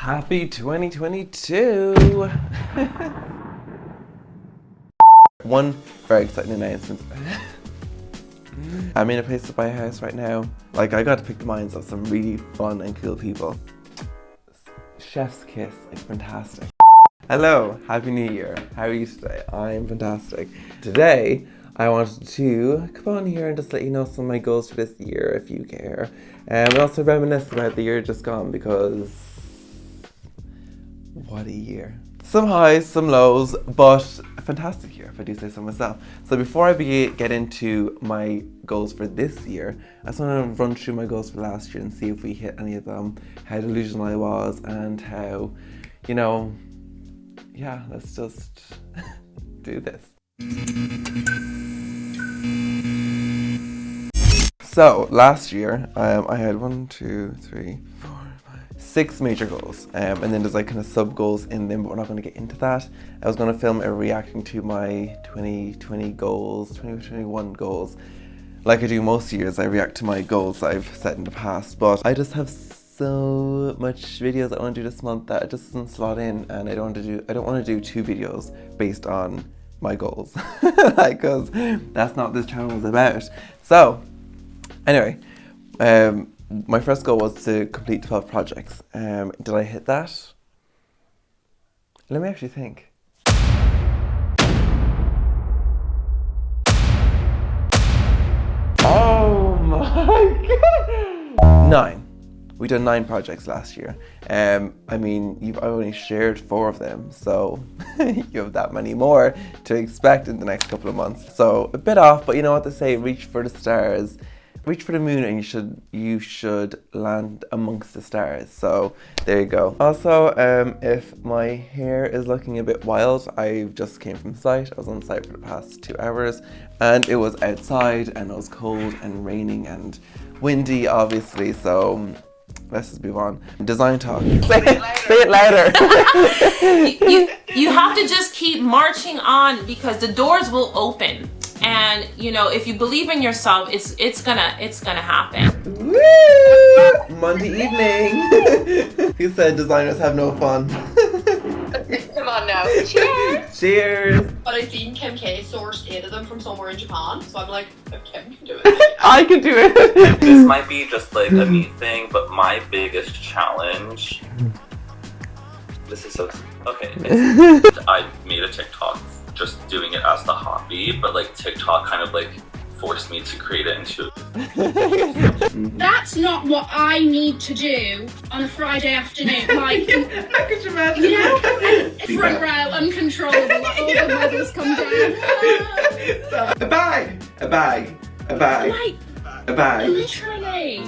Happy 2022! One very exciting announcement. I'm in a place to buy a house right now. Like, I got to pick the minds of some really fun and cool people. Chef's kiss, like fantastic. Hello, Happy New Year. How are you today? I'm fantastic. Today, I wanted to come on here and just let you know some of my goals for this year, if you care. And also reminisce about the year just gone, because what a year. Some highs, some lows, but a fantastic year, if I do say so myself. So before I get into my goals for this year, I just want to run through my goals for last year and see if we hit any of them, how delusional I was, and how, you know, yeah, let's just do this. So last year, I had 6 major goals, and then there's like kind of sub goals in them, but we're not going to get into that. I was going to film a reacting to my 2021 goals. Like I do most years, I react to my goals that I've set in the past, but I just have so much videos I want to do this month that it just doesn't slot in, and I don't want to do 2 videos based on my goals, because that's not what this channel is about. So anyway, my first goal was to complete 12 projects. Did I hit that? Let me actually think. Oh my god! 9. We done 9 projects last year. I mean, I've only shared 4 of them, so you have that many more to expect in the next couple of months. So a bit off, but you know what they say, reach for the stars. Reach for the moon and you should land amongst the stars. So there you go. Also, if my hair is looking a bit wild, I just came from site. I was on site for the past 2 hours, and it was outside and it was cold and raining and windy, obviously. So let's just move on. Design talk. Say it louder. you have to just keep marching on, because the doors will open. And you know, if you believe in yourself, it's gonna happen. Woo! Monday evening. Who said designers have no fun? Come on now. Cheers! Cheers! But I've seen Kim K sourced 8 of them from somewhere in Japan, so I'm like, if Kim can do it, I can do it! This might be just like a me thing, but my biggest challenge... This is so... Okay. I made a TikTok just doing it as the hobby, but like TikTok kind of like forced me to create it into... That's not what I need to do on a Friday afternoon. Like, How could you imagine? you know, front row, uncontrollable, like all the models come down. A bag! A bag! A bag! Like, A bag! literally.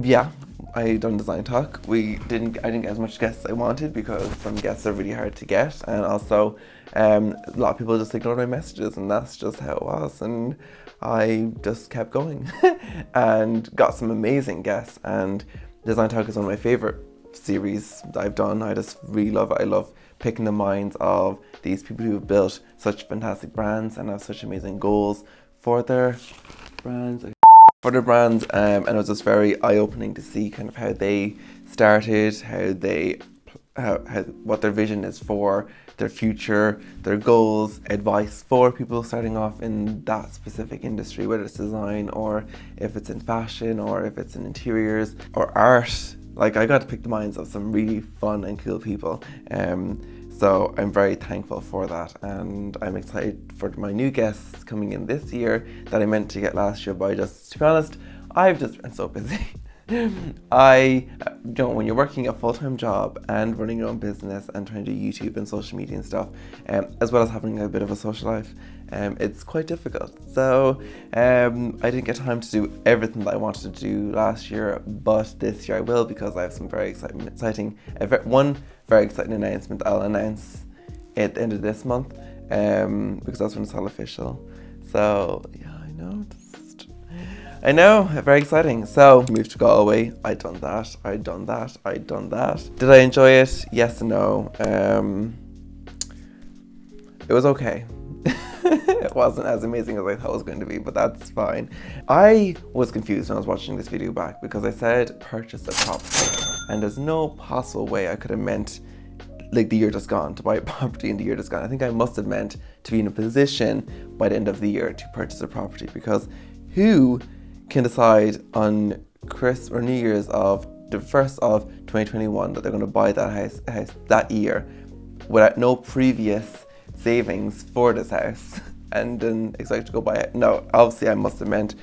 Yeah, I done design talk. I didn't get as much guests as I wanted, because some guests are really hard to get, and also a lot of people just ignored my messages, and that's just how it was. And I just kept going and got some amazing guests. And design talk is one of my favorite series that I've done. I just really love it. I love picking the minds of these people who have built such fantastic brands and have such amazing goals for their brands. And it was just very eye-opening to see kind of how they started, what their vision is for their future, their goals, advice for people starting off in that specific industry, whether it's design or if it's in fashion or if it's in interiors or art. Like, I got to pick the minds of some really fun and cool people. So I'm very thankful for that, and I'm excited for my new guests coming in this year that I meant to get last year, but to be honest, I've just been so busy. When you're working a full-time job and running your own business and trying to do YouTube and social media and stuff, as well as having a bit of a social life, it's quite difficult. So I didn't get time to do everything that I wanted to do last year, but this year I will, because I have some very exciting announcement I'll announce at the end of this month, because that's when it's all official. So yeah, I know, very exciting. So, moved to Galway, I'd done that. Did I enjoy it? Yes and no. It was okay. It wasn't as amazing as I thought it was going to be, but that's fine. I was confused when I was watching this video back, because I said purchase a property. and there's no possible way I could have meant like the year just gone to buy a property in the year just gone. I think I must have meant to be in a position by the end of the year to purchase a property, because who can decide on Christmas or New Year's of the 1st of 2021 that they're going to buy that house that year without no previous savings for this house and then expect to go buy it? No, obviously I must have meant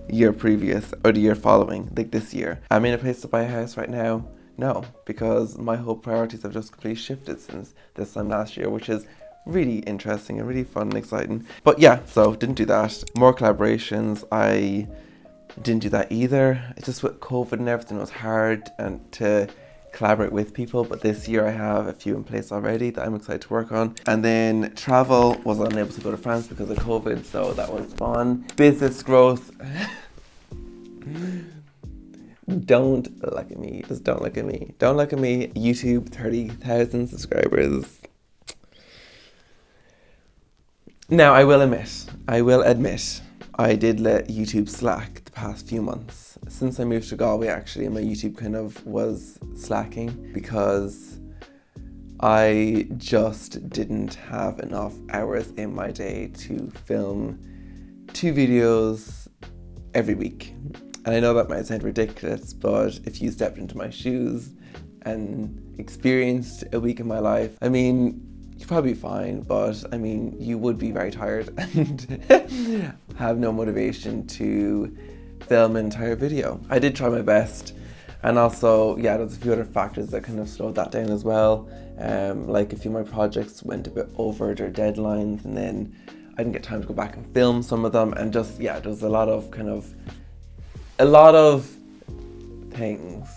year previous or the year following, like this year. I'm in a place to buy a house right now? No, because my whole priorities have just completely shifted since this time last year, which is really interesting and really fun and exciting. But yeah, so didn't do that. More collaborations, I didn't do that either. It's just with COVID and everything, it was hard and to collaborate with people, but this year I have a few in place already that I'm excited to work on. And then travel, was unable to go to France because of COVID, so that was fun. Business growth. Don't look at me, just don't look at me. Don't look at me. YouTube, 30,000 subscribers. Now I will admit, I did let YouTube slack the past few months. Since I moved to Galway actually, my YouTube kind of was slacking because I just didn't have enough hours in my day to film 2 videos every week. And I know that might sound ridiculous, but if you stepped into my shoes and experienced a week in my life, I mean, you'd probably be fine, but I mean, you would be very tired and have no motivation to film an entire video. I did try my best, and also, yeah, there's a few other factors that kind of slowed that down as well. Like a few of my projects went a bit over their deadlines, and then I didn't get time to go back and film some of them, and just, yeah, there was a lot of things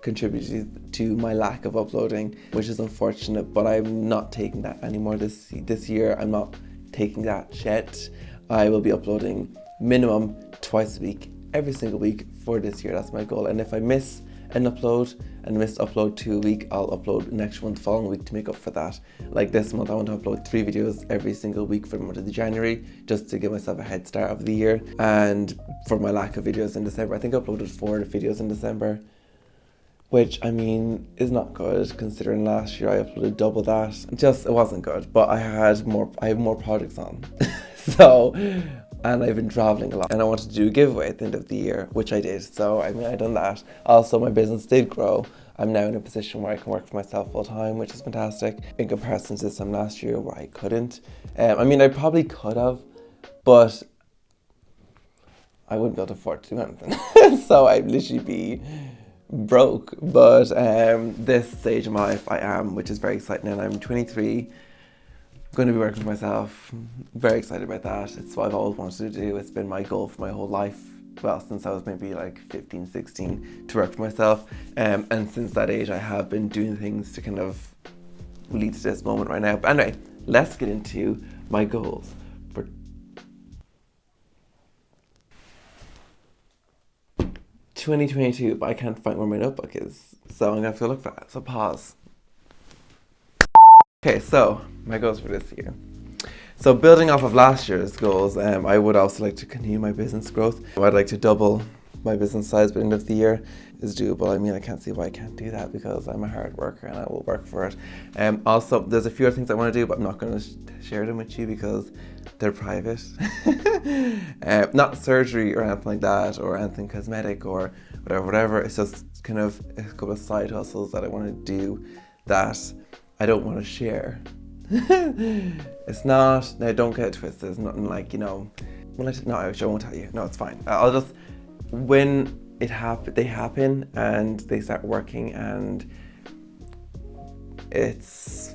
contributed to my lack of uploading, which is unfortunate, but I'm not taking that anymore this year. I'm not taking that shit. I will be uploading minimum twice a week, every single week for this year. That's my goal. And if I miss an upload and miss upload 2 a week, I'll upload next one the following week to make up for that. Like this month, I want to upload 3 videos every single week for the month of January, just to give myself a head start of the year. And for my lack of videos in December, I think I uploaded 4 videos in December, which I mean is not good considering last year I uploaded double that. It wasn't good, but I have more projects on. So, and I've been traveling a lot, and I wanted to do a giveaway at the end of the year, which I did. So I mean, I done that. Also, my business did grow. I'm now in a position where I can work for myself full time, which is fantastic in comparison to this time last year where I couldn't. I mean, I probably could have, but I wouldn't be able to afford to do anything. So I'd literally be broke. But this stage of my life I am, which is very exciting, and I'm 23. Going to be working for myself. Very excited about that. It's what I've always wanted to do. It's been my goal for my whole life. Well, since I was maybe like 15, 16, to work for myself. And since that age, I have been doing things to kind of lead to this moment right now. But anyway, let's get into my goals for 2022. But I can't find where my notebook is, so I'm gonna have to look for that. So pause. Okay, so my goals for this year. So building off of last year's goals, I would also like to continue my business growth. I'd like to double my business size by the end of the year. Is doable. I mean, I can't see why I can't do that because I'm a hard worker and I will work for it. Also, there's a few other things I want to do, but I'm not going to share them with you because they're private. Not surgery or anything like that, or anything cosmetic or whatever. It's just kind of a couple of side hustles that I want to do that I don't want to share. It's not, no, don't get it twisted. It's nothing like, you know, no, I won't tell you. No, it's fine. I'll just, when they happen and they start working and it's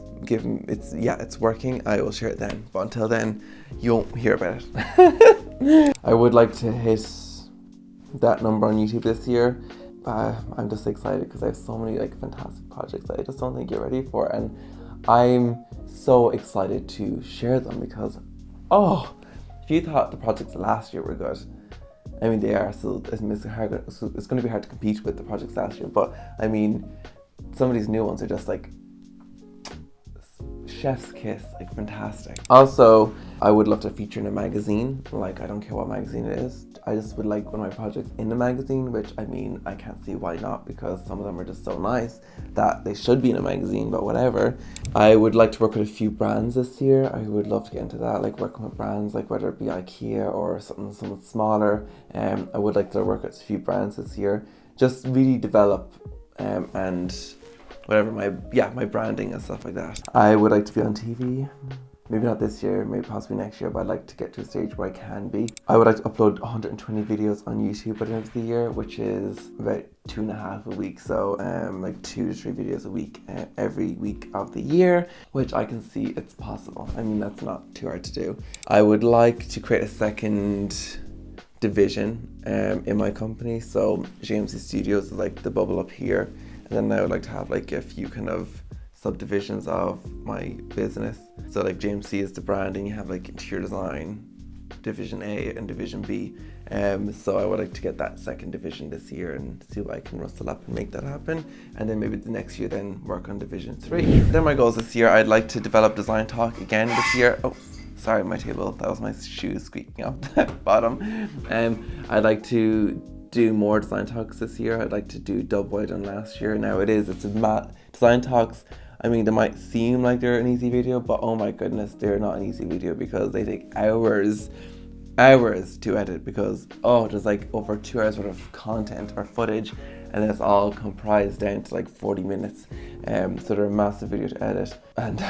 working, I will share it then. But until then, you won't hear about it. I would like to hit that number on YouTube this year. I'm just excited because I have so many like fantastic projects that I just don't think you're ready for, and I'm so excited to share them because, if you thought the projects last year were good, I mean they are, so it's going to be hard to compete with the projects last year, but I mean some of these new ones are just like chef's kiss, like fantastic. Also, I would love to feature in a magazine. Like, I don't care what magazine it is. I just would like one of my projects in the magazine, which I mean, I can't see why not, because some of them are just so nice that they should be in a magazine, but whatever. I would like to work with a few brands this year. I would love to get into that, like working with brands, like whether it be IKEA or something smaller. I would like to work with a few brands this year. Just really develop and whatever my branding and stuff like that. I would like to be on TV. Maybe not this year, maybe possibly next year, but I'd like to get to a stage where I can be. I would like to upload 120 videos on YouTube by the end of the year, which is about 2.5 a week. So like 2 to 3 videos a week every week of the year, which I can see it's possible. I mean, that's not too hard to do. I would like to create a second division in my company. So JMC Studios is like the bubble up here. And then I would like to have like a few kind of subdivisions of my business. So like JMC is the brand, and you have like interior design, division A and division B. So I would like to get that second division this year and see what I can rustle up and make that happen. And then maybe the next year then work on division 3. Then my goals this year, I'd like to develop Design Talk again this year. Oh, sorry, my table, that was my shoes squeaking off the bottom. I'd like to do more Design Talks this year. I'd like to do double what I done last year. Now it's a Design Talks. I mean, they might seem like they're an easy video, but oh my goodness, they're not an easy video because they take hours to edit, because there's like over 2 hours worth of content or footage, and it's all comprised down to like 40 minutes. So they're a massive video to edit, and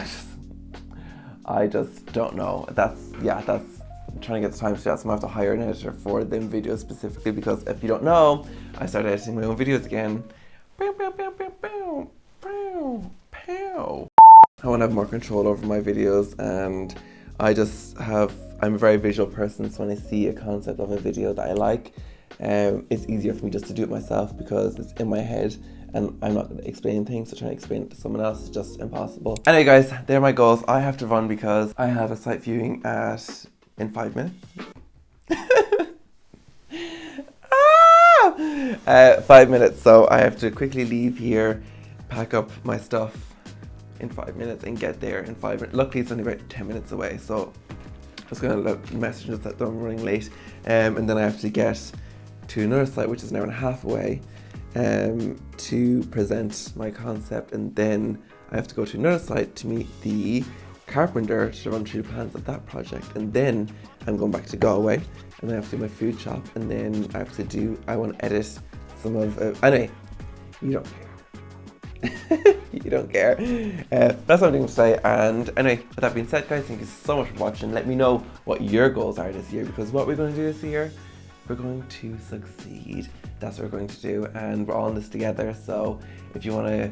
I just don't know. That's trying to get the time to that, so I'm gonna have to hire an editor for them videos specifically, because if you don't know, I started editing my own videos again. I want to have more control over my videos, and I'm a very visual person, so when I see a concept of a video that I like, it's easier for me just to do it myself because it's in my head and I'm not going to explain things, so trying to explain it to someone else is just impossible. Anyway guys, they're my goals. I have to run because I have a site viewing in 5 minutes. 5 minutes, so I have to quickly leave here, pack up my stuff in 5 minutes and get there in 5 minutes. Luckily it's only about 10 minutes away, so I was going to let messages that I'm running late, and then I have to get to another site which is an hour and a half away to present my concept, and then I have to go to another site to meet the carpenter to run through the plans of that project, and then I'm going back to Galway, and then I have to do my food shop, and then I want to edit some of anyway, you don't care. You don't care. That's what I'm doing today. And anyway, with that being said guys, thank you so much for watching. Let me know what your goals are this year, because what we're going to do this year, we're going to succeed. That's what we're going to do, and we're all in this together. So if you want to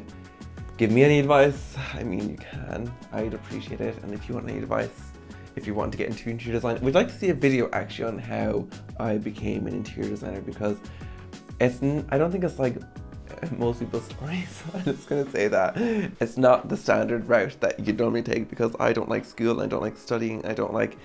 give me any advice, I mean, you can. I'd appreciate it. And if you want any advice, if you want to get into interior design, we'd like to see a video actually on how I became an interior designer, because I don't think it's like most people's stories. I'm just gonna say that it's not the standard route that you normally take, because I don't like school, I don't like studying, I don't like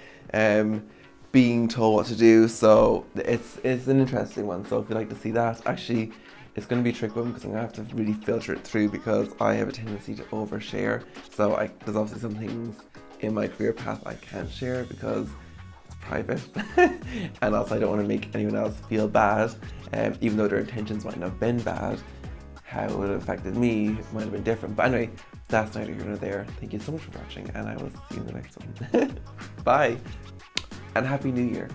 being told what to do. So it's an interesting one. So if you'd like to see that, actually it's going to be a trick one, because I'm going to have to really filter it through, because I have a tendency to overshare. So there's obviously some things in my career path I can't share because it's private. And also I don't want to make anyone else feel bad, even though their intentions might not have been bad. How it would have affected me might have been different. But anyway, that's neither here nor there. Thank you so much for watching, and I will see you in the next one. Bye, and Happy New Year.